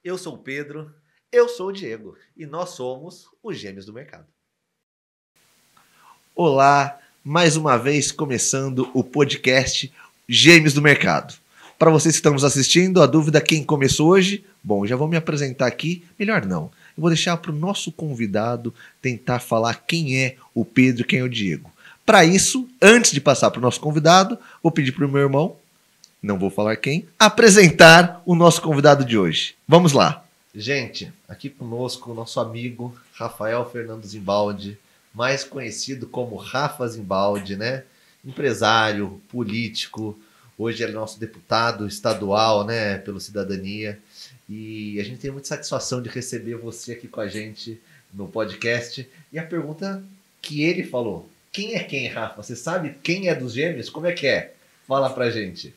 Eu sou o Pedro. Eu sou o Diego. E nós somos os Gêmeos do Mercado. Olá, mais uma vez começando o podcast Gêmeos do Mercado. Para vocês que estão nos assistindo, a dúvida quem começou hoje? Bom, já vou me apresentar aqui. Melhor não. Eu vou deixar para o nosso convidado tentar falar quem é o Pedro e quem é o Diego. Para isso, antes de passar para o nosso convidado, vou pedir para o meu irmão, não vou falar quem, apresentar o nosso convidado de hoje. Vamos lá. Gente, aqui conosco o nosso amigo Rafael Fernando Zimbaldi, mais conhecido como Rafa Zimbaldi, né? Empresário, político, hoje ele é nosso deputado estadual, né? Pelo Cidadania. E a gente tem muita satisfação de receber você aqui com a gente no podcast. E a pergunta que ele falou, quem é quem, Rafa? Você sabe quem é dos Gêmeos? Como é que é? Fala pra gente.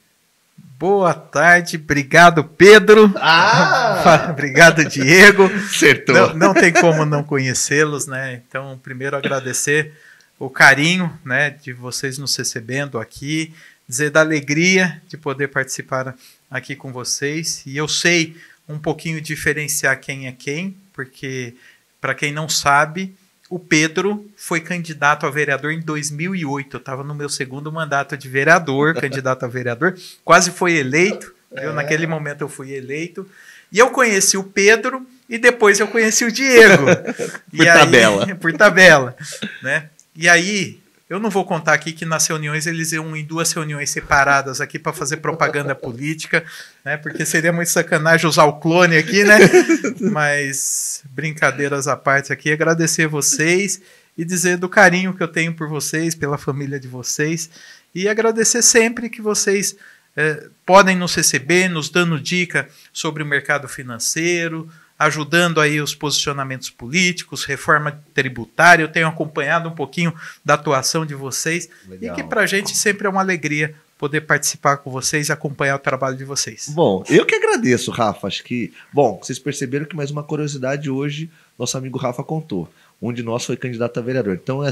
Boa tarde, obrigado Pedro. Obrigado Diego. Acertou. Não tem como não conhecê-los, né? Então, primeiro agradecer o carinho, né, de vocês nos recebendo aqui, dizer da alegria de poder participar aqui com vocês. E eu sei um pouquinho diferenciar quem é quem, porque para quem não sabe, o Pedro foi candidato a vereador em 2008. Eu estava no meu segundo mandato de vereador, candidato a vereador. Quase foi eleito. Naquele momento eu fui eleito. E eu conheci o Pedro e depois eu conheci o Diego. Por tabela. Né? E aí, eu não vou contar aqui que nas reuniões eles iam em duas reuniões separadas aqui para fazer propaganda política, né? Porque seria muito sacanagem usar o clone aqui, né? Mas brincadeiras à parte aqui, agradecer vocês e dizer do carinho que eu tenho por vocês, pela família de vocês, e agradecer sempre que vocês podem nos receber, nos dando dica sobre o mercado financeiro, ajudando aí os posicionamentos políticos, reforma tributária. Eu tenho acompanhado um pouquinho da atuação de vocês. Legal. E que para a gente sempre é uma alegria poder participar com vocês e acompanhar o trabalho de vocês. Bom, eu que agradeço, Rafa. Acho que, bom, vocês perceberam que mais uma curiosidade hoje nosso amigo Rafa contou. Um de nós foi candidato a vereador. Então,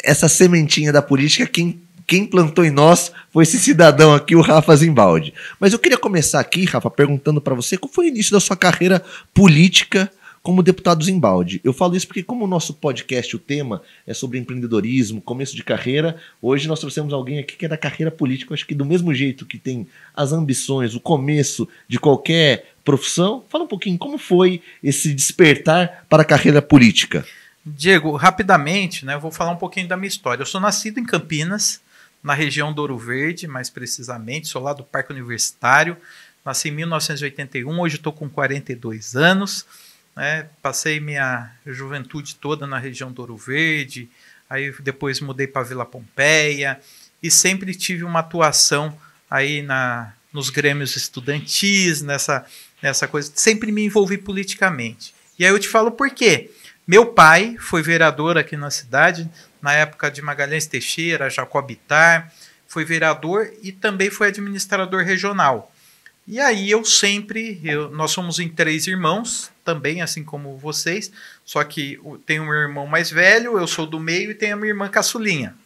essa sementinha da política, quem plantou em nós foi esse cidadão aqui, o Rafa Zimbaldi. Mas eu queria começar aqui, Rafa, perguntando para você qual foi o início da sua carreira política como deputado Zimbaldi. Eu falo isso porque como o nosso podcast, o tema é sobre empreendedorismo, começo de carreira, hoje nós trouxemos alguém aqui que é da carreira política, acho que do mesmo jeito que tem as ambições, o começo de qualquer profissão. Fala um pouquinho como foi esse despertar para a carreira política. Diego, rapidamente, né, eu vou falar um pouquinho da minha história. Eu sou nascido em Campinas, na região do Ouro Verde, mais precisamente, sou lá do Parque Universitário, nasci em 1981, hoje estou com 42 anos, né? Passei minha juventude toda na região do Ouro Verde, aí depois mudei para Vila Pompeia, e sempre tive uma atuação aí nos grêmios estudantis, nessa coisa, sempre me envolvi politicamente. E aí eu te falo por quê. Meu pai foi vereador aqui na cidade, na época de Magalhães Teixeira, Jacobitar, foi vereador e também foi administrador regional. E aí nós somos em 3 irmãos, também assim como vocês, só que tem um irmão mais velho, eu sou do meio e tem a minha irmã caçulinha.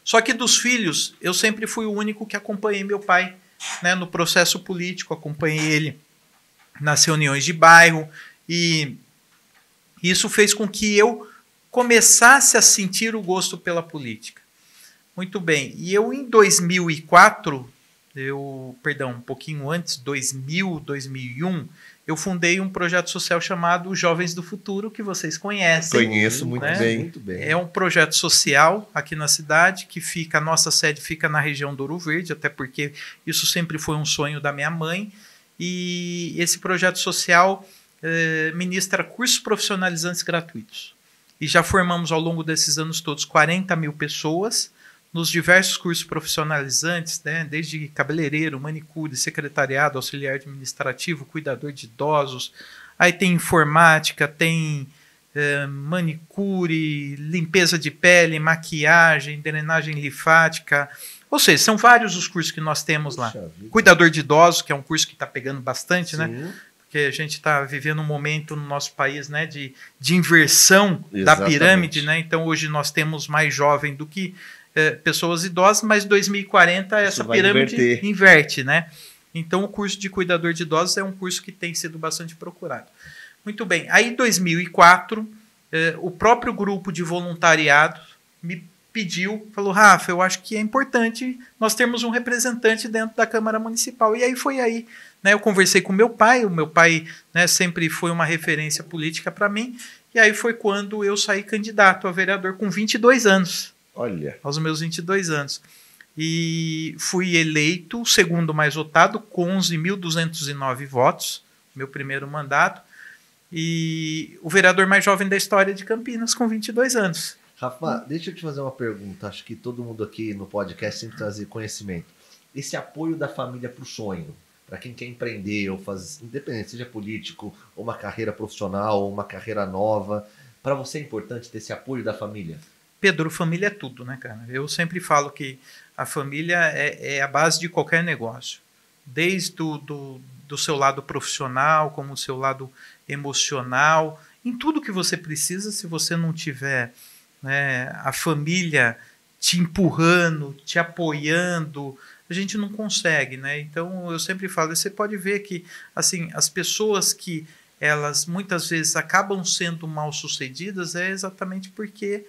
Só que dos filhos, eu sempre fui o único que acompanhei meu pai, né, no processo político, acompanhei ele nas reuniões de bairro, e isso fez com que eu começasse a sentir o gosto pela política. Muito bem. E eu, em 2004, um pouquinho antes, 2001, eu fundei um projeto social chamado Jovens do Futuro, que vocês conhecem. Conheço muito, né? Muito bem. É um projeto social aqui na cidade, a nossa sede fica na região do Ouro Verde, até porque isso sempre foi um sonho da minha mãe. E esse projeto social ministra cursos profissionalizantes gratuitos. E já formamos ao longo desses anos todos 40 mil pessoas nos diversos cursos profissionalizantes, né, desde cabeleireiro, manicure, secretariado, auxiliar administrativo, cuidador de idosos. Aí tem informática, tem manicure, limpeza de pele, maquiagem, drenagem linfática. Ou seja, são vários os cursos que nós temos lá. Cuidador de idosos, que é um curso que está pegando bastante, né? Porque a gente está vivendo um momento no nosso país, né, de inversão da pirâmide, né? Então hoje nós temos mais jovem do que pessoas idosas, mas 2040 essa pirâmide inverte, né? Então, o curso de cuidador de idosos é um curso que tem sido bastante procurado. Muito bem. Aí, em 2004, o próprio grupo de voluntariado me pediu, falou, Rafa, eu acho que é importante nós termos um representante dentro da Câmara Municipal. E aí foi aí, né, eu conversei com o meu pai, né, sempre foi uma referência política para mim, e aí foi quando eu saí candidato a vereador com 22 anos. Olha. Aos meus 22 anos. E fui eleito o segundo mais votado, com 11.209 votos, meu primeiro mandato, e o vereador mais jovem da história de Campinas, com 22 anos. Rafa, deixa eu te fazer uma pergunta. Acho que todo mundo aqui no podcast tem que trazer conhecimento. Esse apoio da família para o sonho, para quem quer empreender ou fazer, independente, seja político, ou uma carreira profissional, ou uma carreira nova, para você é importante ter esse apoio da família? Pedro, família é tudo, né, cara? Eu sempre falo que a família é a base de qualquer negócio. Desde do seu lado profissional, como o seu lado emocional, em tudo que você precisa, se você não tiver, né, a família te empurrando, te apoiando, a gente não consegue, né? Então eu sempre falo, você pode ver que assim, as pessoas que elas muitas vezes acabam sendo mal sucedidas é exatamente porque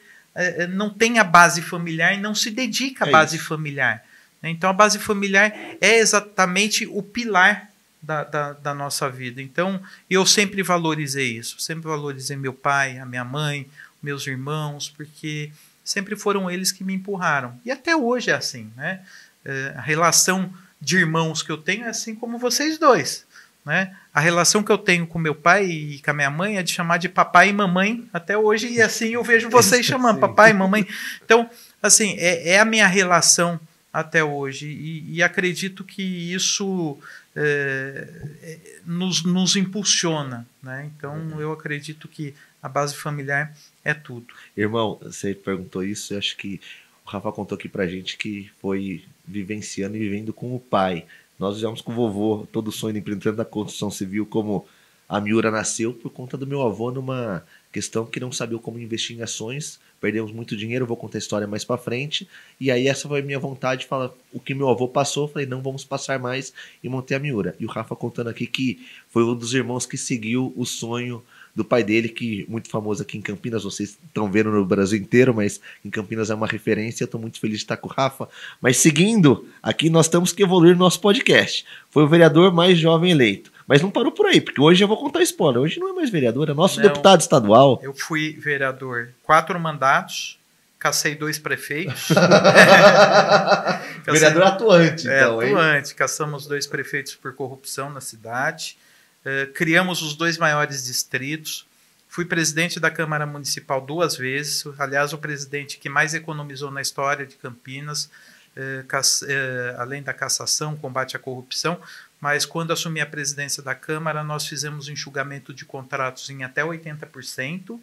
não tem a base familiar e não se dedica à base familiar. Então a base familiar é exatamente o pilar da nossa vida. Então eu sempre valorizei isso, sempre valorizei meu pai, a minha mãe, meus irmãos, porque sempre foram eles que me empurraram. E até hoje é assim, né? A relação de irmãos que eu tenho é assim como vocês dois, né? A relação que eu tenho com meu pai e com a minha mãe é de chamar de papai e mamãe até hoje, e assim eu vejo vocês chamando papai e mamãe. Então, assim, é a minha relação até hoje, e acredito que isso nos impulsiona, né? Então, eu acredito que a base familiar é tudo. Irmão, você perguntou isso, eu acho que o Rafa contou aqui pra gente que foi vivenciando e vivendo com o pai. Nós vivemos com o vovô, todo o sonho de empreendedor da construção civil, como a Miura nasceu por conta do meu avô numa questão que não sabia como investir em ações, perdemos muito dinheiro, vou contar a história mais pra frente, e aí essa foi a minha vontade, falar o que meu avô passou, falei, não vamos passar mais, e montei a Miura. E o Rafa contando aqui que foi um dos irmãos que seguiu o sonho do pai dele, que muito famoso aqui em Campinas, vocês estão vendo no Brasil inteiro, mas em Campinas é uma referência, eu estou muito feliz de estar com o Rafa. Mas seguindo, aqui nós temos que evoluir no nosso podcast. Foi o vereador mais jovem eleito. Mas não parou por aí, porque hoje eu vou contar spoiler. Hoje não é mais vereador, é nosso deputado estadual. Eu fui vereador 4 mandatos, cacei 2 prefeitos. Vereador atuante, então, atuante. Hein? Caçamos 2 prefeitos por corrupção na cidade. Criamos os 2 maiores distritos. Fui presidente da Câmara Municipal 2 vezes. Aliás, o presidente que mais economizou na história de Campinas, além da cassação, combate à corrupção. Mas quando assumi a presidência da Câmara, nós fizemos um enxugamento de contratos em até 80%.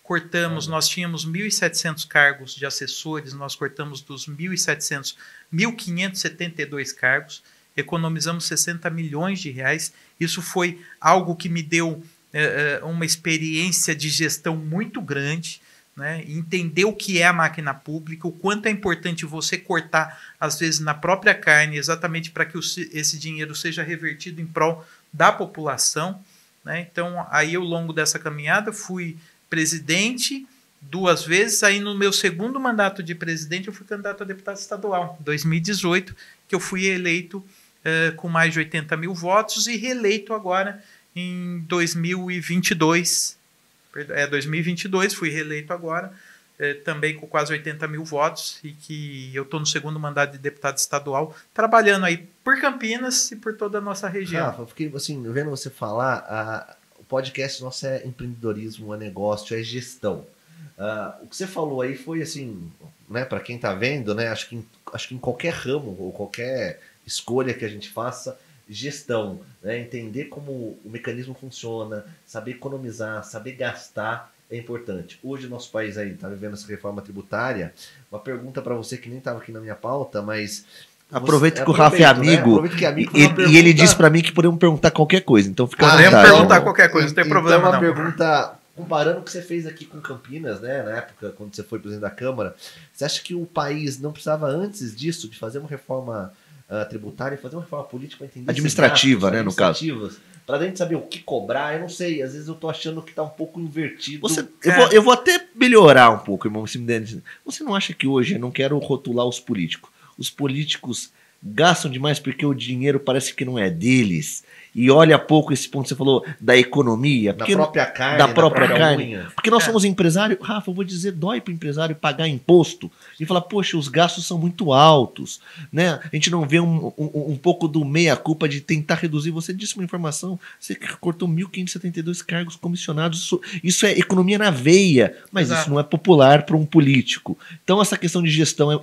Cortamos, nós tínhamos 1.700 cargos de assessores, nós cortamos dos 1.700, 1.572 cargos. Economizamos 60 milhões de reais. Isso foi algo que me deu uma experiência de gestão muito grande, né? Entender o que é a máquina pública, o quanto é importante você cortar, às vezes, na própria carne, exatamente para que esse dinheiro seja revertido em prol da população, né? Então, aí ao longo dessa caminhada, fui presidente 2 vezes, aí no meu segundo mandato de presidente, eu fui candidato a deputado estadual, em 2018, que eu fui eleito com mais de 80 mil votos e reeleito agora em 2022. 2022, fui reeleito agora, também com quase 80 mil votos, e que eu estou no segundo mandato de deputado estadual, trabalhando aí por Campinas e por toda a nossa região. Rafa, fiquei assim, vendo você falar, o podcast nosso é empreendedorismo, é negócio, é gestão. O que você falou aí foi assim, né, para quem está vendo, né, acho que em qualquer ramo ou qualquer escolha que a gente faça, gestão, né? Entender como o mecanismo funciona, saber economizar, saber gastar é importante. Hoje o nosso país aí está vivendo essa reforma tributária. Uma pergunta para você que nem estava aqui na minha pauta, mas aproveita que o Rafa é amigo, né? E ele disse para mim que podemos perguntar qualquer coisa, então fica à vontade. Podemos perguntar qualquer coisa, não tem problema não. Uma pergunta, comparando o que você fez aqui com Campinas, né, na época quando você foi presidente da Câmara, você acha que o país não precisava antes disso, de fazer uma reforma tributária e fazer uma reforma política para entender administrativa, né, no caso. Para a gente saber o que cobrar, eu não sei, às vezes eu tô achando que tá um pouco invertido. Eu vou até melhorar um pouco, irmão. Você não acha que hoje, eu não quero rotular os políticos gastam demais porque o dinheiro parece que não é deles? E olha pouco esse ponto que você falou da economia. Da própria carne. Unha. Porque nós somos empresários. Rafa, eu vou dizer, dói para o empresário pagar imposto e falar, poxa, os gastos são muito altos. Né? A gente não vê um pouco do meia-culpa de tentar reduzir. Você disse uma informação, você cortou 1.572 cargos comissionados. Isso é economia na veia, mas Exato. Isso não é popular para um político. Então, essa questão de gestão, eu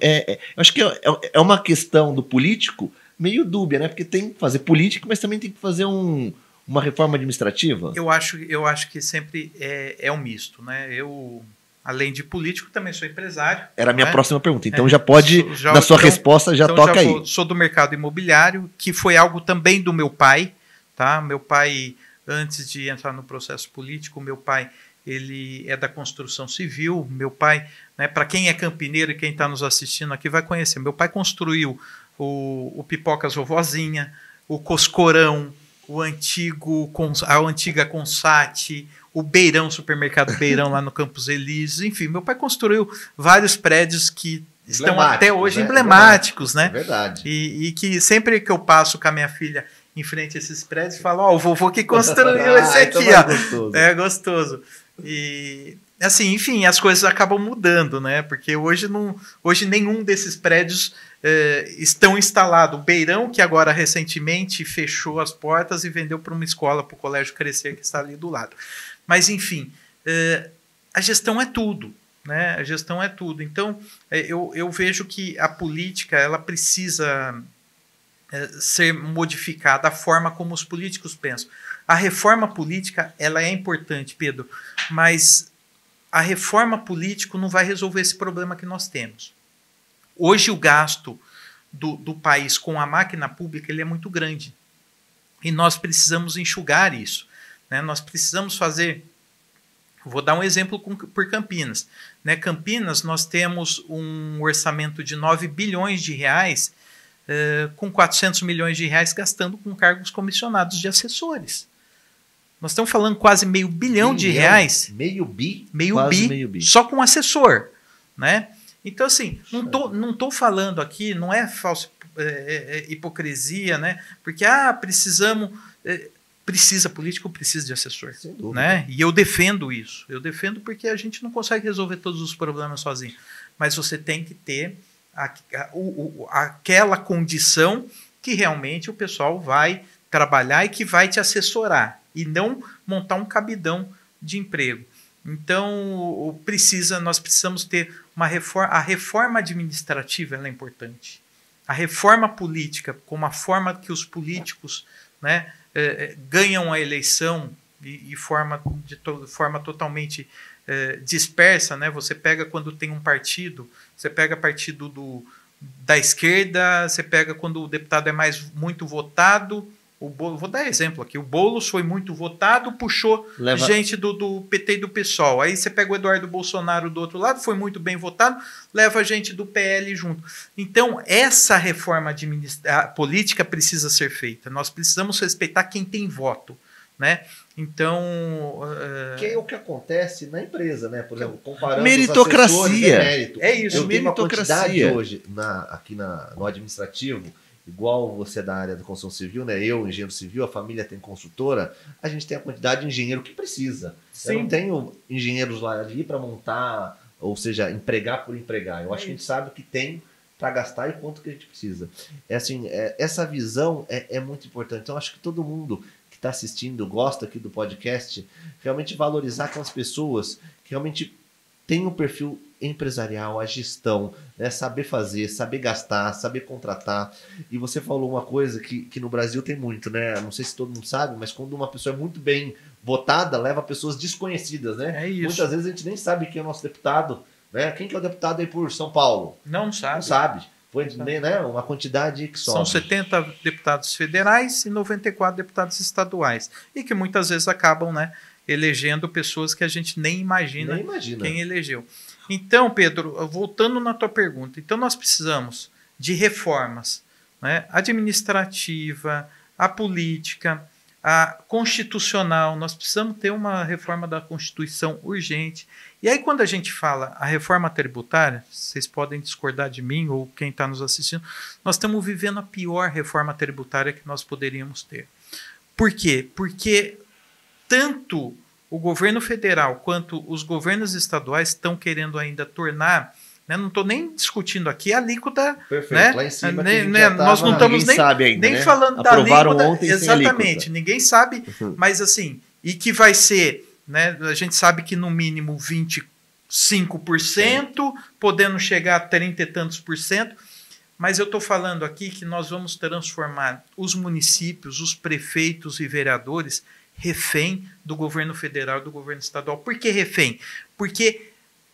acho que é uma questão do político meio dúbia, né? Porque tem que fazer política, mas também tem que fazer uma reforma administrativa. Eu acho que sempre é um misto, né? Eu, além de político, também sou empresário. Era a minha próxima pergunta. Então já pode, na sua resposta, já toca aí. Sou do mercado imobiliário, que foi algo também do meu pai, tá? Meu pai, antes de entrar no processo político, meu pai, ele é da construção civil. Meu pai, né, para quem é campineiro e quem está nos assistindo aqui vai conhecer, meu pai construiu o Pipocas Vovozinha, o Coscorão, a antiga Consat, o Beirão, supermercado Beirão lá no Campos Elíseos, enfim, meu pai construiu vários prédios que estão até hoje emblemáticos, né? É verdade. E que sempre que eu passo com a minha filha em frente a esses prédios, falo, ó, o vovô que construiu esse aqui, ó. Gostoso. É gostoso. E assim, enfim, as coisas acabam mudando, né? Porque hoje nenhum desses prédios estão instalados. O Beirão, que agora recentemente fechou as portas e vendeu para uma escola, para o Colégio Crescer, que está ali do lado. Mas, enfim, a gestão é tudo, né? A gestão é tudo. Então, eu vejo que a política ela precisa ser modificada, a forma como os políticos pensam. A reforma política ela é importante, Pedro, mas a reforma política não vai resolver esse problema que nós temos. Hoje o gasto do país com a máquina pública ele é muito grande. E nós precisamos enxugar isso. Né? Nós precisamos fazer... Vou dar um exemplo por Campinas. Né? Campinas, nós temos um orçamento de 9 bilhões de reais, com 400 milhões de reais gastando com cargos comissionados de assessores. Nós estamos falando quase meio bilhão de reais. Meio bi? Meio bi, só com assessor. Né? Então, assim, não tô falando aqui, não é falsa hipocrisia, né? Porque, precisamos... político precisa de assessor. Sem dúvida. Né? E eu defendo isso. Eu defendo porque a gente não consegue resolver todos os problemas sozinho. Mas você tem que ter aquela condição que realmente o pessoal vai trabalhar e que vai te assessorar. E não montar um cabidão de emprego. Então, nós precisamos ter uma reforma. A reforma administrativa ela é importante. A reforma política, como a forma que os políticos, né, ganham a eleição de forma totalmente dispersa, né? Você pega quando tem um partido, você pega partido da esquerda, você pega quando o deputado é muito votado. Vou dar exemplo aqui. O Boulos foi muito votado, puxou gente do PT e do PSOL. Aí você pega o Eduardo Bolsonaro do outro lado, foi muito bem votado, leva gente do PL junto. Então, essa reforma política precisa ser feita. Nós precisamos respeitar quem tem voto. Né? Então... Que é o que acontece na empresa, né? Por exemplo, comparando meritocracia. É isso. Eu tenho uma quantidade hoje aqui no administrativo. Igual você é da área da construção civil, né? Eu, engenheiro civil, a família tem consultora, a gente tem a quantidade de engenheiro que precisa. Sim. Eu não tenho engenheiros lá ali para montar, ou seja, empregar por empregar. Eu acho que a gente sabe o que tem para gastar e quanto que a gente precisa. Essa visão é muito importante. Então, acho que todo mundo que está assistindo, gosta aqui do podcast, realmente valorizar aquelas pessoas que realmente têm um perfil empresarial, a gestão, né? Saber fazer, saber gastar, saber contratar. E você falou uma coisa que no Brasil tem muito, né? Não sei se todo mundo sabe, mas quando uma pessoa é muito bem votada, leva pessoas desconhecidas, né? É isso. Muitas vezes a gente nem sabe quem é o nosso deputado, né? Quem que é o deputado aí por São Paulo? Não sabe. Não sabe. Foi, né? Uma quantidade que sobe. São 70 deputados federais e 94 deputados estaduais. E que muitas vezes acabam, né, elegendo pessoas que a gente nem imagina quem elegeu. Então, Pedro, voltando na tua pergunta, então nós precisamos de reformas, né, administrativa, a política, a constitucional. Nós precisamos ter uma reforma da Constituição urgente. E aí, quando a gente fala a reforma tributária, vocês podem discordar de mim ou quem está nos assistindo, nós estamos vivendo a pior reforma tributária que nós poderíamos ter. Por quê? Porque tanto o governo federal quanto os governos estaduais estão querendo ainda tornar, né, não estou nem discutindo aqui a alíquota, Perfeito, né, lá em cima nós não estamos nem, ainda, nem né? falando Aprovaram da alíquota, ontem sem exatamente, alíquota. Ninguém sabe, mas assim, e que vai ser, né, a gente sabe que no mínimo 25%, podendo chegar a 30 e tantos por cento, mas eu estou falando aqui que nós vamos transformar os municípios, os prefeitos e vereadores refém do governo federal e do governo estadual. Por que refém? Porque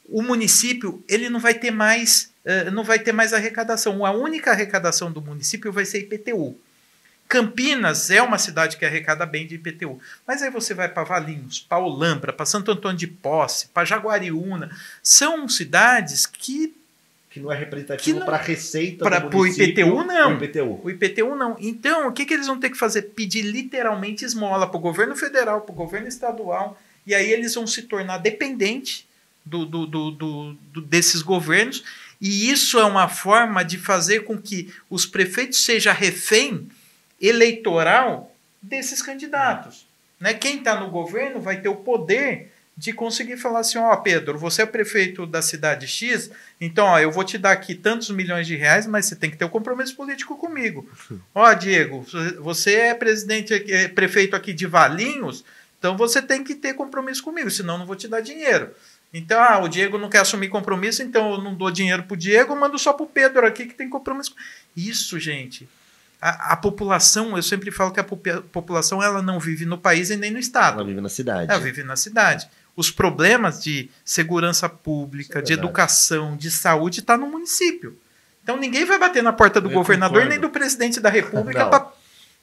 o município ele não vai ter mais arrecadação. A única arrecadação do município vai ser IPTU. Campinas é uma cidade que arrecada bem de IPTU. Mas aí você vai para Valinhos, para Olambra, para Santo Antônio de Posse, para Jaguariúna. São cidades que não é representativo para a receita do município. O IPTU não. O IPTU não. Então, o que eles vão ter que fazer? Pedir literalmente esmola para o governo federal, para o governo estadual, e aí eles vão se tornar dependentes desses governos, e isso é uma forma de fazer com que os prefeitos sejam refém eleitoral desses candidatos. Né? Quem está no governo vai ter o poder de conseguir falar assim, ó, Pedro, você é prefeito da cidade X, então ó, eu vou te dar aqui tantos milhões de reais, mas você tem que ter um compromisso político comigo. Ó, Diego, você é prefeito aqui de Valinhos, então você tem que ter compromisso comigo, senão eu não vou te dar dinheiro. Então, o Diego não quer assumir compromisso, então eu não dou dinheiro pro Diego, eu mando só pro Pedro aqui que tem compromisso. Isso, gente. A população, eu sempre falo que a população ela não vive no país e nem no estado. Ela vive na cidade. Ela vive na cidade. Os problemas de segurança pública, de educação, de saúde, está no município. Então ninguém vai bater na porta do governador nem do presidente da república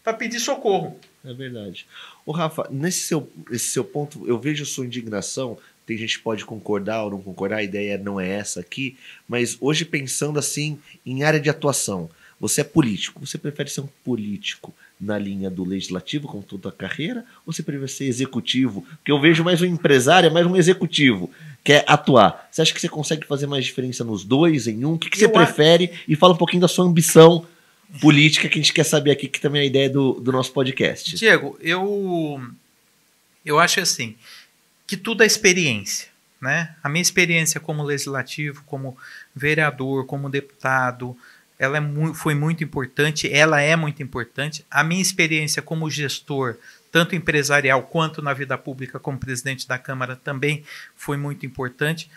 para pedir socorro. É verdade. Ô, Rafa, nesse seu ponto, eu vejo a sua indignação. Tem gente que pode concordar ou não concordar, a ideia não é essa aqui, mas hoje pensando assim em área de atuação, você é político, você prefere ser um político na linha do legislativo, como toda a carreira, ou você prefere ser executivo? Porque eu vejo mais um empresário, mais um executivo, que é atuar. Você acha que você consegue fazer mais diferença nos dois, em um? O que você prefere? E fala um pouquinho da sua ambição política, que a gente quer saber aqui, que também é a ideia do nosso podcast. Diego, eu acho assim, que tudo é experiência, né? A minha experiência como legislativo, como vereador, como deputado, ela foi muito importante, ela é muito importante. A minha experiência como gestor, tanto empresarial quanto na vida pública como presidente da Câmara, também foi muito importante.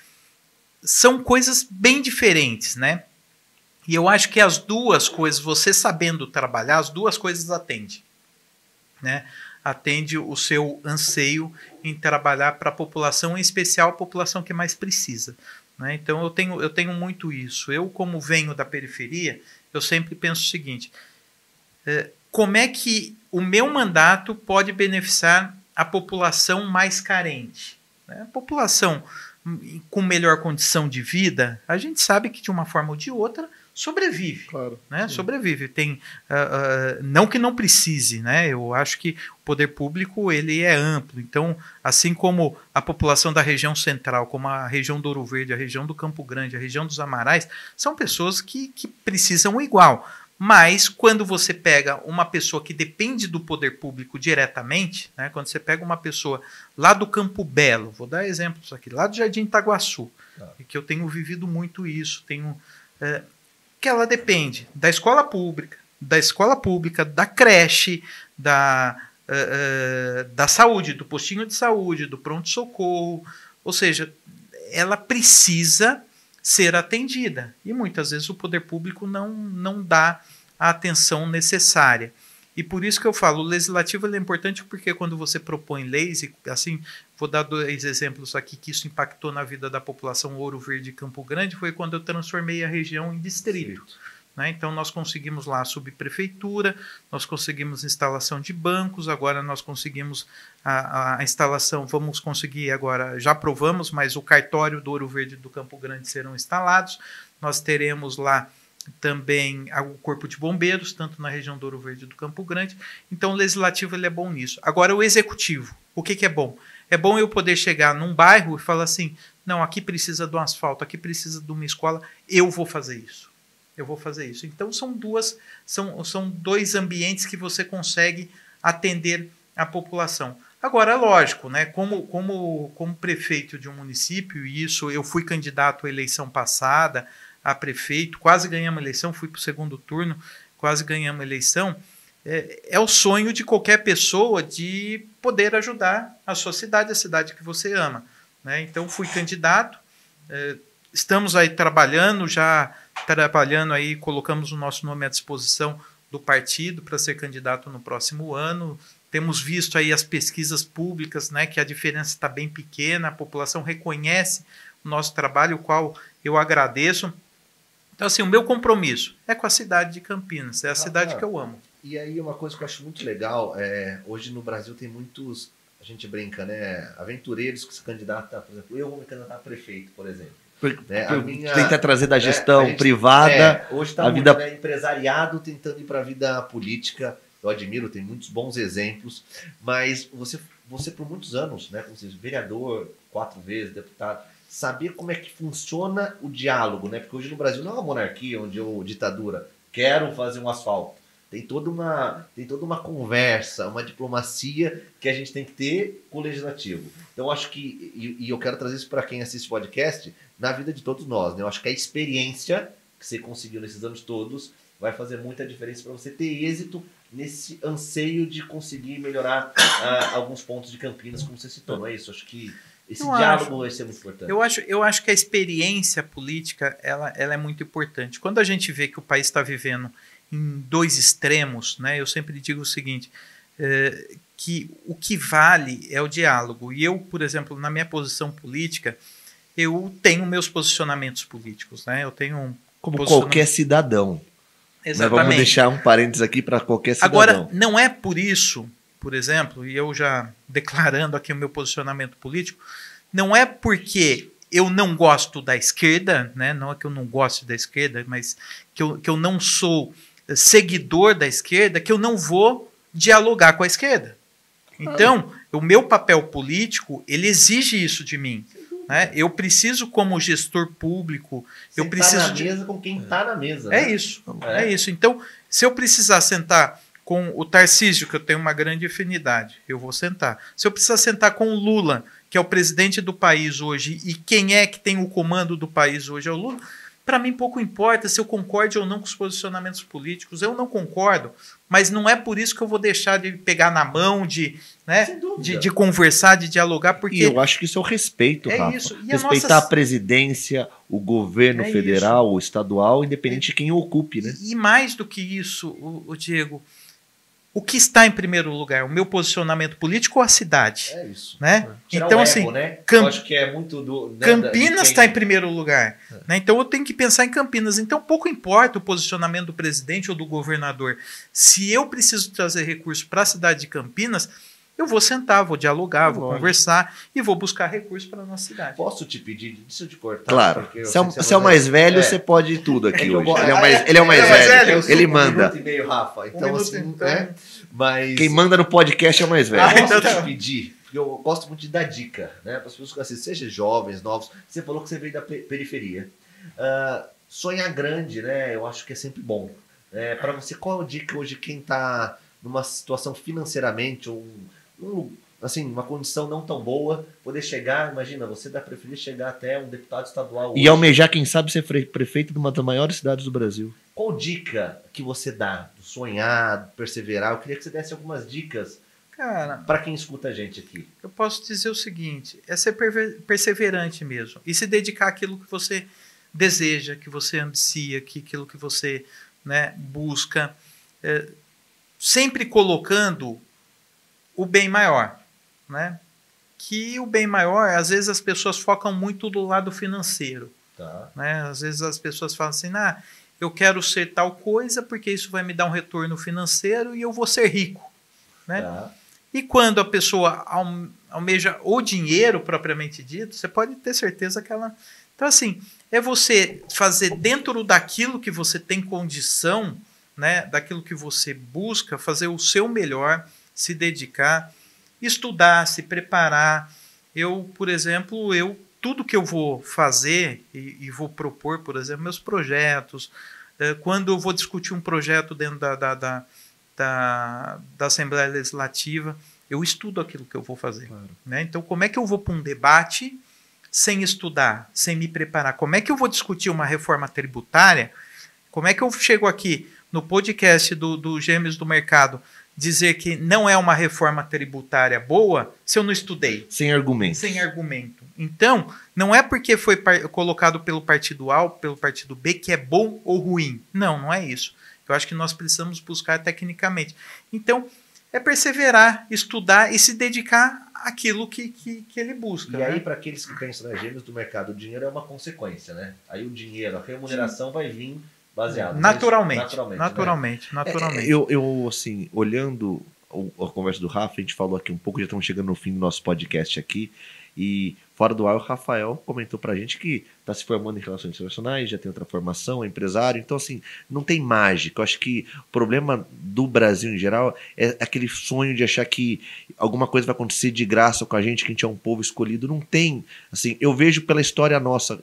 São coisas bem diferentes, né? E eu acho que as duas coisas, você sabendo trabalhar, as duas coisas atendem, né? Atende o seu anseio em trabalhar para a população, em especial a população que mais precisa. Né? Então eu tenho muito isso. Eu, como venho da periferia, eu sempre penso o seguinte, como é que o meu mandato pode beneficiar a população mais carente? Né? A população com melhor condição de vida, a gente sabe que de uma forma ou de outra sobrevive, claro, né? Sobrevive. Tem, não que não precise, né? Eu acho que o poder público ele é amplo. Então, assim como a população da região central, como a região do Ouro Verde, a região do Campo Grande, a região dos Amarais, são pessoas que precisam igual. Mas quando você pega uma pessoa que depende do poder público diretamente, né? Quando você pega uma pessoa lá do Campo Belo, vou dar exemplos aqui, lá do Jardim Itaguaçu, que eu tenho vivido muito isso, que ela depende da escola pública, da creche, da saúde, do postinho de saúde, do pronto-socorro. Ou seja, ela precisa ser atendida. E muitas vezes o poder público não dá a atenção necessária. E por isso que eu falo, o legislativo é importante porque quando você propõe leis, e assim, vou dar 2 exemplos aqui que isso impactou na vida da população Ouro Verde e Campo Grande, foi quando eu transformei a região em distrito. Né? Então nós conseguimos lá a subprefeitura, nós conseguimos instalação de bancos, agora nós conseguimos a instalação, vamos conseguir agora, já aprovamos, mas o cartório do Ouro Verde e do Campo Grande serão instalados, nós teremos lá também o Corpo de Bombeiros, tanto na região do Ouro Verde e do Campo Grande. Então, o legislativo ele é bom nisso. Agora, o executivo, o que é bom? É bom eu poder chegar num bairro e falar assim, não, aqui precisa de um asfalto, aqui precisa de uma escola, eu vou fazer isso. Eu vou fazer isso. Então, são dois ambientes que você consegue atender a população. Agora, lógico, né, como prefeito de um município, e isso eu fui candidato à eleição passada, a prefeito, quase ganhamos a eleição, fui para o segundo turno, quase ganhamos a eleição. É o sonho de qualquer pessoa de poder ajudar a sua cidade, a cidade que você ama, né? Então, fui candidato, estamos aí trabalhando aí, colocamos o nosso nome à disposição do partido para ser candidato no próximo ano. Temos visto aí as pesquisas públicas, né, que a diferença está bem pequena, a população reconhece o nosso trabalho, o qual eu agradeço. Então, assim, o meu compromisso é com a cidade de Campinas, é a cidade que eu amo. E aí, uma coisa que eu acho muito legal, hoje no Brasil tem muitos, a gente brinca, né, aventureiros que se candidatam, por exemplo, eu vou me candidatar a prefeito, por exemplo. Tenta trazer da gestão privada. Hoje está muito, né, empresariado tentando ir para a vida política. Eu admiro, tem muitos bons exemplos, mas você por muitos anos, né, como você diz, vereador, 4 vezes, deputado, saber como é que funciona o diálogo, né? Porque hoje no Brasil não é uma monarquia onde é ditadura, quero fazer um asfalto. Tem toda uma conversa, uma diplomacia que a gente tem que ter com o legislativo. Então, eu acho que, e eu quero trazer isso para quem assiste o podcast, na vida de todos nós, né? Eu acho que a experiência que você conseguiu nesses anos todos vai fazer muita diferença para você ter êxito nesse anseio de conseguir melhorar alguns pontos de Campinas, como você citou, não é isso? Acho que esse diálogo vai ser muito importante. Eu acho que a experiência política ela é muito importante. Quando a gente vê que o país está vivendo em 2 extremos, né, eu sempre digo o seguinte, que o que vale é o diálogo. E eu, por exemplo, na minha posição política, eu tenho meus posicionamentos políticos. Né? Eu tenho como qualquer cidadão. Exatamente. Mas vamos deixar um parênteses aqui para qualquer cidadão. Agora, não é por isso, por exemplo, e eu já declarando aqui o meu posicionamento político, não é porque eu não gosto da esquerda, né? Não é que eu não gosto da esquerda, mas que eu não sou seguidor da esquerda, que eu não vou dialogar com a esquerda. Então, o meu papel político, ele exige isso de mim. Né? Eu preciso, como gestor público, você eu preciso na mesa com quem está na mesa. É isso, é isso. Então, se eu precisar sentar com o Tarcísio, que eu tenho uma grande afinidade, eu vou sentar. Se eu precisar sentar com o Lula, que é o presidente do país hoje, e quem é que tem o comando do país hoje é o Lula, para mim pouco importa se eu concorde ou não com os posicionamentos políticos. Eu não concordo, mas não é por isso que eu vou deixar de pegar na mão, de conversar, de dialogar. Porque e eu acho que isso é o respeito, Rafa. Isso. E respeitar a presidência, o governo federal, o estadual, independente de quem o ocupe. Né? E mais do que isso, o Diego, o que está em primeiro lugar? O meu posicionamento político ou a cidade? É isso. Né? Tirar então, o assim, ego, né? Eu acho que é muito do... Né, Campinas está em primeiro lugar. Né? Então, eu tenho que pensar em Campinas. Então, pouco importa o posicionamento do presidente ou do governador. Se eu preciso trazer recursos para a cidade de Campinas, eu vou sentar, vou dialogar, vou conversar e vou buscar recursos para a nossa cidade. Posso te pedir, deixa eu te cortar? Claro. Se é o mais velho, você pode tudo aqui hoje. Ele é o mais velho. Ele manda. 1 minuto e meio, Rafa. Então, assim, mas... Quem manda no podcast é o mais velho. Posso te pedir? Porque eu gosto muito de dar dica, né? Para as pessoas que assistem, seja jovens, novos. Você falou que você veio da periferia. Sonhar grande, né? Eu acho que é sempre bom. Para você, qual a dica hoje quem está numa situação financeiramente ou assim, uma condição não tão boa, poder chegar, imagina, você da preferir chegar até um deputado estadual hoje. E almejar, quem sabe, ser prefeito de uma das maiores cidades do Brasil. Qual dica que você dá? Do sonhar, do perseverar? Eu queria que você desse algumas dicas para quem escuta a gente aqui. Eu posso dizer o seguinte, é ser perseverante mesmo, e se dedicar àquilo que você deseja, que você ambicia, aquilo que você, né, busca, sempre colocando o bem maior, né? Que o bem maior, às vezes as pessoas focam muito do lado financeiro, né? Às vezes as pessoas falam assim, eu quero ser tal coisa porque isso vai me dar um retorno financeiro e eu vou ser rico, né? E quando a pessoa almeja o dinheiro propriamente dito, você pode ter certeza que ela Então, assim, é você fazer dentro daquilo que você tem condição, né, daquilo que você busca, fazer o seu melhor, se dedicar, estudar, se preparar. Eu, por exemplo, tudo que eu vou fazer e vou propor, por exemplo, meus projetos, quando eu vou discutir um projeto dentro da Assembleia Legislativa, eu estudo aquilo que eu vou fazer. Claro. Né? Então, como é que eu vou para um debate sem estudar, sem me preparar? Como é que eu vou discutir uma reforma tributária? Como é que eu chego aqui no podcast do Gêmeos do Mercado dizer que não é uma reforma tributária boa se eu não estudei? Sem argumento. Sem argumento. Então, não é porque foi colocado pelo partido A ou pelo partido B que é bom ou ruim. Não, não é isso. Eu acho que nós precisamos buscar tecnicamente. Então, é perseverar, estudar e se dedicar àquilo que ele busca. E aí, para aqueles que pensam nas Gêmeos do Mercado, o dinheiro é uma consequência, né? Aí o dinheiro, a remuneração vai vir baseado naturalmente. Né? Eu, assim, olhando a conversa do Rafa, a gente falou aqui um pouco, já estamos chegando no fim do nosso podcast aqui, e fora do ar, o Rafael comentou pra gente que está se formando em relações internacionais, já tem outra formação, é empresário, então assim, não tem mágica. Eu acho que o problema do Brasil em geral é aquele sonho de achar que alguma coisa vai acontecer de graça com a gente, que a gente é um povo escolhido. Não tem, assim, eu vejo pela história nossa,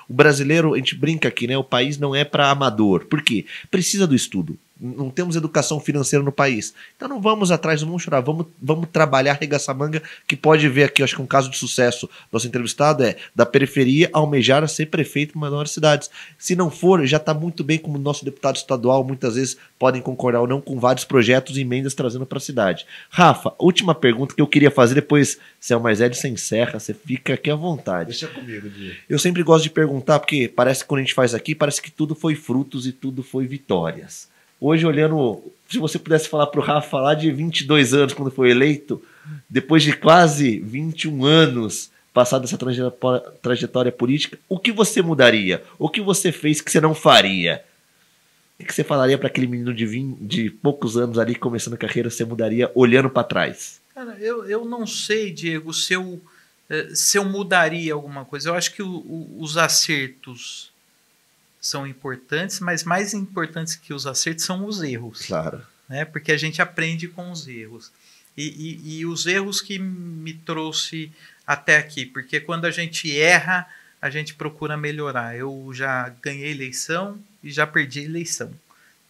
o brasileiro, a gente brinca aqui, né, o país não é para amador. Por quê? Precisa do estudo. Não temos educação financeira no país. Então não vamos atrás, não vamos chorar, vamos trabalhar, arregaçar a manga, que pode ver aqui, acho que um caso de sucesso nosso entrevistado é da periferia almejar a ser prefeito em maiores cidades. Se não for, já está muito bem, como nosso deputado estadual, muitas vezes podem concordar ou não com vários projetos e emendas trazendo para a cidade. Rafa, última pergunta que eu queria fazer, depois, se é o mais velho, você encerra, você fica aqui à vontade. Deixa comigo, Di. Eu sempre gosto de perguntar, porque parece que quando a gente faz aqui, parece que tudo foi frutos e tudo foi vitórias. Hoje, olhando, se você pudesse falar para o Rafa lá de 22 anos, quando foi eleito, depois de quase 21 anos passado essa trajetória política, o que você mudaria? O que você fez que você não faria? O que você falaria para aquele menino de poucos anos ali, começando a carreira, você mudaria olhando para trás? Cara, eu não sei, Diego, se eu mudaria alguma coisa. Eu acho que os acertos são importantes, mas mais importantes que os acertos são os erros. Claro. Né? Porque a gente aprende com os erros. E os erros que me trouxe até aqui. Porque quando a gente erra, a gente procura melhorar. Eu já ganhei eleição e já perdi eleição.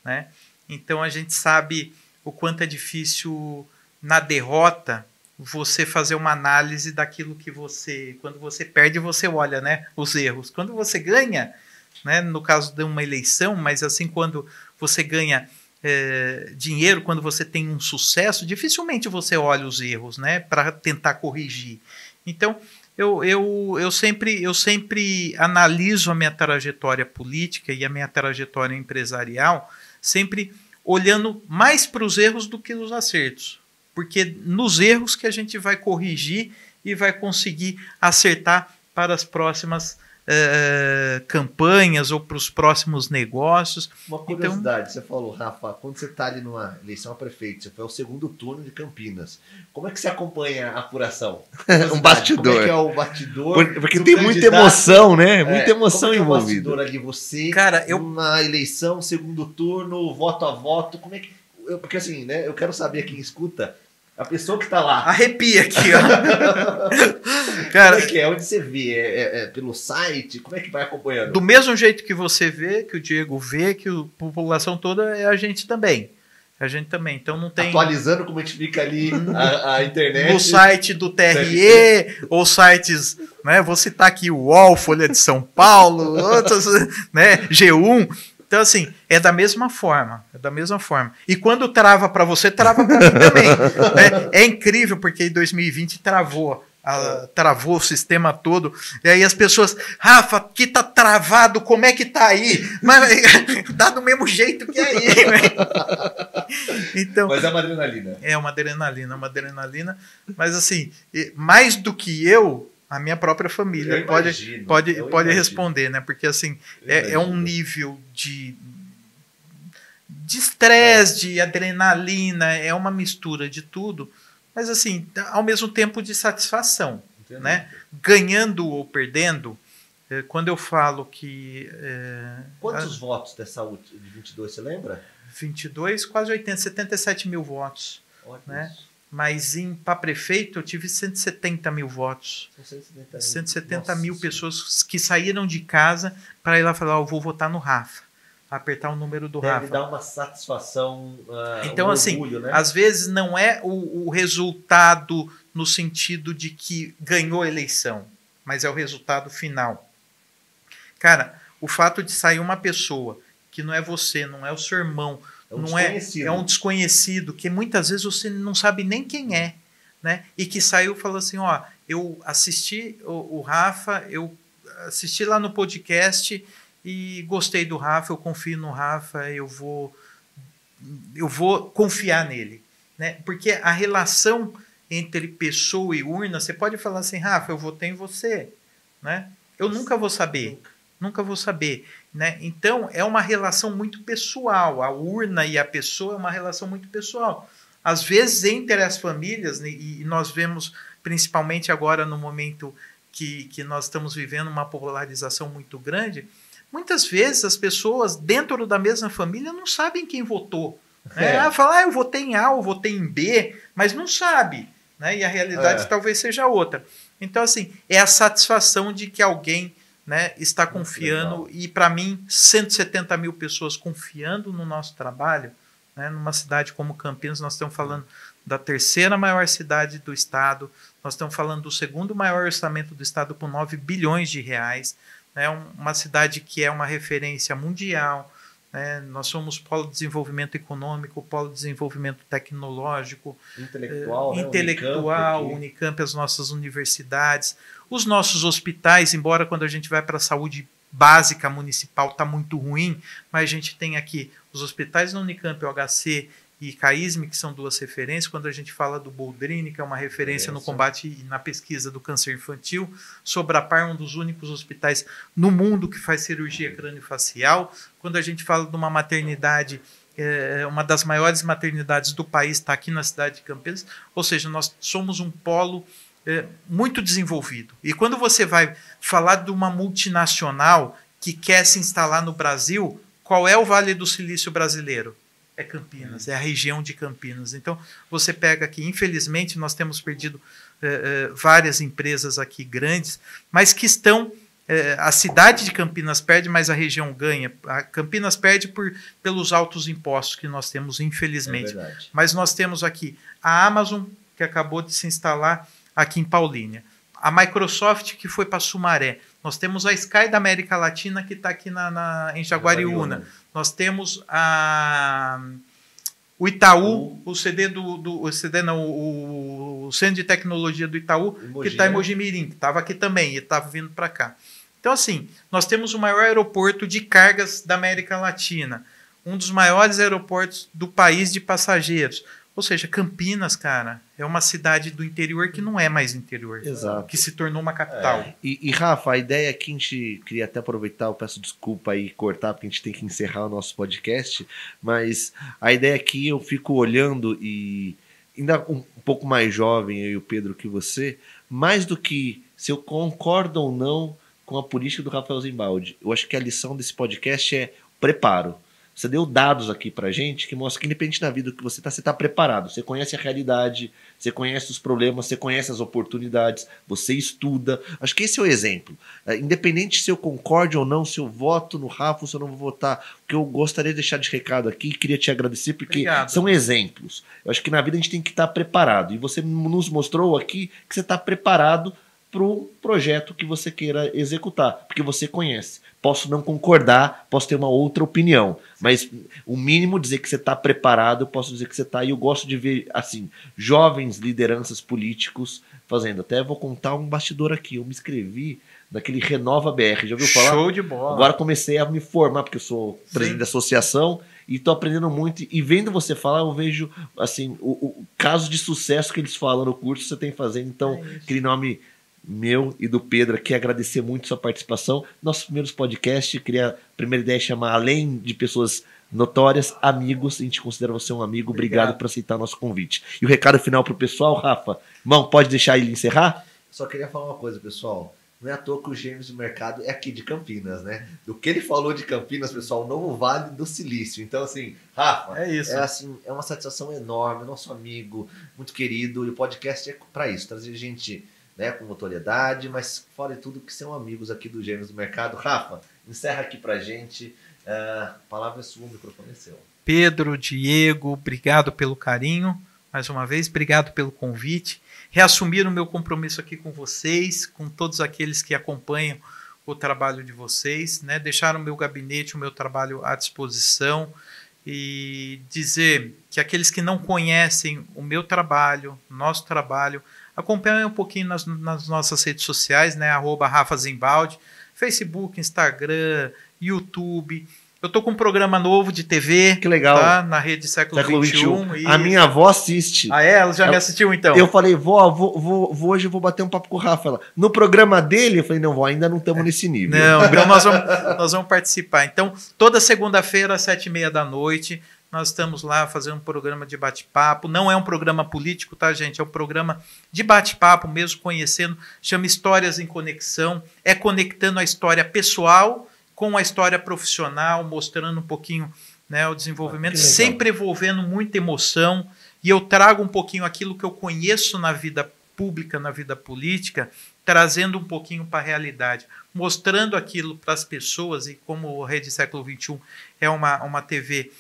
Né? Então a gente sabe o quanto é difícil na derrota você fazer uma análise daquilo que você... Quando você perde, você olha, né, os erros. Quando você ganha... Né, no caso de uma eleição, mas assim, quando você ganha dinheiro, quando você tem um sucesso, dificilmente você olha os erros, né, para tentar corrigir. Então, eu sempre analiso a minha trajetória política e a minha trajetória empresarial, sempre olhando mais para os erros do que os acertos. Porque nos erros que a gente vai corrigir e vai conseguir acertar para as próximas campanhas ou para os próximos negócios. Uma curiosidade, você falou, Rafa, quando você está ali numa eleição a prefeito, você foi ao segundo turno de Campinas, como é que você acompanha a apuração? Um bastidor. Como é que é o bastidor? Porque tem muita emoção, né? Muita emoção envolvida. Como é o bastidor ali, você, cara, na eleição, segundo turno, voto a voto, como é que... Porque assim, né, eu quero saber quem escuta, a pessoa que tá lá. Arrepia aqui, ó. Cara, como é que é? Onde você vê? É pelo site? Como é que vai acompanhando? Do mesmo jeito que você vê, que o Diego vê, que a população toda, é a gente também. A gente também. Então não tem... Atualizando como a gente fica ali a internet. No site do TRE, ou sites, né? Vou citar aqui o UOL, Folha de São Paulo, outros, né? G1. Então, assim, é da mesma forma. É da mesma forma. E quando trava para você, trava para mim também. Né? É incrível, porque em 2020 travou o sistema todo. E aí as pessoas, Rafa, aqui tá travado, como é que tá aí? Mas dá do mesmo jeito que aí. Né? Então, mas é uma adrenalina. É uma adrenalina. Mas, assim, mais do que eu, a minha própria família pode responder, né? Porque assim é um nível de estresse, de adrenalina, é uma mistura de tudo, mas assim, ao mesmo tempo de satisfação, né? Ganhando ou perdendo, Quando eu falo que... Quantos votos dessa de 22, você lembra? 22, quase 80, 77 mil votos. Olha né? isso. Mas para prefeito eu tive 170 mil votos. São 170 mil. 170 mil Nossa. pessoas que saíram de casa para ir lá falar, eu vou votar no Rafa. Apertar o número do Deve Rafa. dar uma satisfação, Então, um assim, orgulho, né? às vezes não é o resultado no sentido de que ganhou a eleição, mas é o resultado final. Cara, o fato de sair uma pessoa que não é você, não é o seu irmão, É um não é, desconhecido. é um desconhecido, que muitas vezes você não sabe nem quem é, né? E que saiu e falou assim, ó, eu assisti o Rafa, eu assisti lá no podcast e gostei do Rafa, eu confio no Rafa, eu vou confiar nele, né? Porque a relação entre pessoa e urna, você pode falar assim, Rafa, eu votei em você, né? Eu nunca vou saber, nunca vou saber, né? Então é uma relação muito pessoal, a urna e a pessoa é uma relação muito pessoal. Às vezes entre as famílias, e nós vemos principalmente agora no momento que nós estamos vivendo uma polarização muito grande, muitas vezes as pessoas dentro da mesma família não sabem quem votou. Né? Fala, eu votei em A, eu votei em B, mas não sabe. Né? E a realidade talvez seja outra. Então, assim, é a satisfação de que alguém, né, está confiando. E, para mim, 170 mil pessoas confiando no nosso trabalho, né, numa cidade como Campinas, nós estamos falando da terceira maior cidade do estado, nós estamos falando do segundo maior orçamento do estado com 9 bilhões de reais, né, uma cidade que é uma referência mundial, né, nós somos polo de desenvolvimento econômico, polo de desenvolvimento tecnológico, intelectual, Unicamp, as nossas universidades, os nossos hospitais, embora quando a gente vai para a saúde básica municipal está muito ruim, mas a gente tem aqui os hospitais da Unicamp, o HC e CAISM, que são duas referências. Quando a gente fala do Boldrini, que é uma referência no combate e na pesquisa do câncer infantil, Sobrapar, um dos únicos hospitais no mundo que faz cirurgia crâniofacial. Quando a gente fala de uma maternidade, uma das maiores maternidades do país está aqui na cidade de Campinas, ou seja, nós somos um polo muito desenvolvido. E quando você vai falar de uma multinacional que quer se instalar no Brasil, qual é o Vale do Silício brasileiro? É Campinas, é a região de Campinas. Então, você pega aqui, infelizmente, nós temos perdido várias empresas aqui grandes, mas que estão... a cidade de Campinas perde, mas a região ganha. A Campinas perde pelos altos impostos que nós temos, infelizmente. Mas nós temos aqui a Amazon, que acabou de se instalar aqui em Paulínia. A Microsoft, que foi para Sumaré. Nós temos a Sky da América Latina, que está aqui em Jaguariúna. Nós temos o Itaú, o Centro de Tecnologia do Itaú, que está em Mojimirim, que estava aqui também e estava vindo para cá. Então, assim, nós temos o maior aeroporto de cargas da América Latina, um dos maiores aeroportos do país de passageiros. Ou seja, Campinas, cara, é uma cidade do interior que não é mais interior. Exato. Que se tornou uma capital. E Rafa, a ideia aqui, a gente queria até aproveitar, eu peço desculpa aí cortar, porque a gente tem que encerrar o nosso podcast, mas a ideia aqui eu fico olhando e ainda um pouco mais jovem, eu e o Pedro, que você, mais do que se eu concordo ou não com a política do Rafael Zimbaldi, eu acho que a lição desse podcast é preparo. Você deu dados aqui pra gente que mostram que independente da vida que você tá preparado. Você conhece a realidade, você conhece os problemas, você conhece as oportunidades, você estuda. Acho que esse é o exemplo. Independente se eu concorde ou não, se eu voto no Rafa ou se eu não vou votar, o que eu gostaria de deixar de recado aqui, queria te agradecer, porque são exemplos. Eu acho que na vida a gente tem que estar preparado. E você nos mostrou aqui que você está preparado para um projeto que você queira executar, porque você conhece. Posso não concordar, posso ter uma outra opinião, mas o mínimo dizer que você está preparado, eu posso dizer que você está, e eu gosto de ver, assim, jovens lideranças políticos fazendo. Até vou contar um bastidor aqui, eu me inscrevi naquele Renova BR, já ouviu falar? Show de bola! Agora comecei a me formar, porque eu sou presidente da associação, e estou aprendendo muito, e vendo você falar, eu vejo, assim, o caso de sucesso que eles falam no curso que você tem fazendo, então, aquele nome... meu e do Pedro aqui, agradecer muito sua participação. Nossos primeiros podcasts, a primeira ideia é chamar, além de pessoas notórias, amigos. A gente considera você um amigo. Obrigado por aceitar nosso convite. E o recado final para o pessoal, Rafa, irmão, pode deixar ele encerrar? Só queria falar uma coisa, pessoal. Não é à toa que o Gêmeos do Mercado é aqui de Campinas, né? Do que ele falou de Campinas, pessoal, o novo Vale do Silício. Então, assim, Rafa, É isso. é uma satisfação enorme, nosso amigo, muito querido, e o podcast é para isso, trazer gente, né, com notoriedade, mas fora de tudo que são amigos aqui do Gêmeos do Mercado. Rafa, encerra aqui pra gente. A palavra é sua, o microfone é seu. Pedro, Diego, obrigado pelo carinho. Mais uma vez, obrigado pelo convite. Reassumir o meu compromisso aqui com vocês, com todos aqueles que acompanham o trabalho de vocês, né? Deixar o meu gabinete, o meu trabalho à disposição e dizer que aqueles que não conhecem o meu trabalho, nosso trabalho, acompanhem um pouquinho nas nossas redes sociais, né? @RafaZimbaldi, Facebook, Instagram, YouTube. Eu tô com um programa novo de TV. Que legal. Tá? Na rede Século XXI. A minha avó assiste. Ah, é? Ela já me assistiu, então? Eu falei, vó, hoje eu vou bater um papo com o Rafa. Ela, no programa dele, eu falei, não, vó, ainda não estamos nesse nível. Não, então nós vamos participar. Então, toda segunda-feira, às 7h30 nós estamos lá fazendo um programa de bate-papo. Não é um programa político, tá, gente? É um programa de bate-papo mesmo, conhecendo. Chama Histórias em Conexão. É conectando a história pessoal com a história profissional, mostrando um pouquinho, né, o desenvolvimento, sempre envolvendo muita emoção, e eu trago um pouquinho aquilo que eu conheço na vida pública, na vida política, trazendo um pouquinho para a realidade, mostrando aquilo para as pessoas, e como a Rede Século XXI é uma TV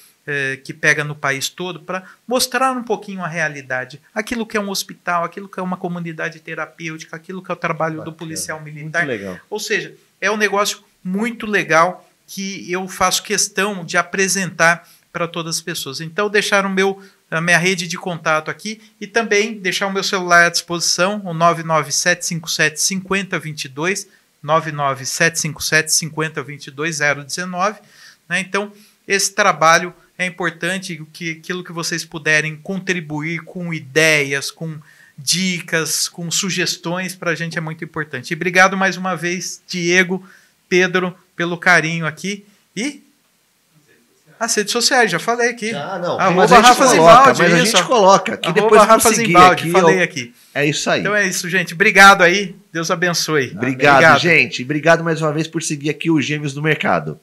que pega no país todo, para mostrar um pouquinho a realidade, aquilo que é um hospital, aquilo que é uma comunidade terapêutica, aquilo que é o trabalho do policial militar. Muito legal. Ou seja, é um negócio muito legal que eu faço questão de apresentar para todas as pessoas. Então, deixar a minha rede de contato aqui e também deixar o meu celular à disposição, o 997575022, 997575022, 019. Né? Então, esse trabalho é importante, aquilo que vocês puderem contribuir com ideias, com dicas, com sugestões, para a gente é muito importante. E obrigado mais uma vez, Diego, Pedro, pelo carinho aqui. E as redes sociais, já falei aqui. Ah, não. Mas a gente coloca. Que depois Rafa Zimbaldi, falei aqui. É isso aí. Então é isso, gente. Obrigado aí. Deus abençoe. Obrigado, gente. Obrigado mais uma vez por seguir aqui o Gêmeos do Mercado.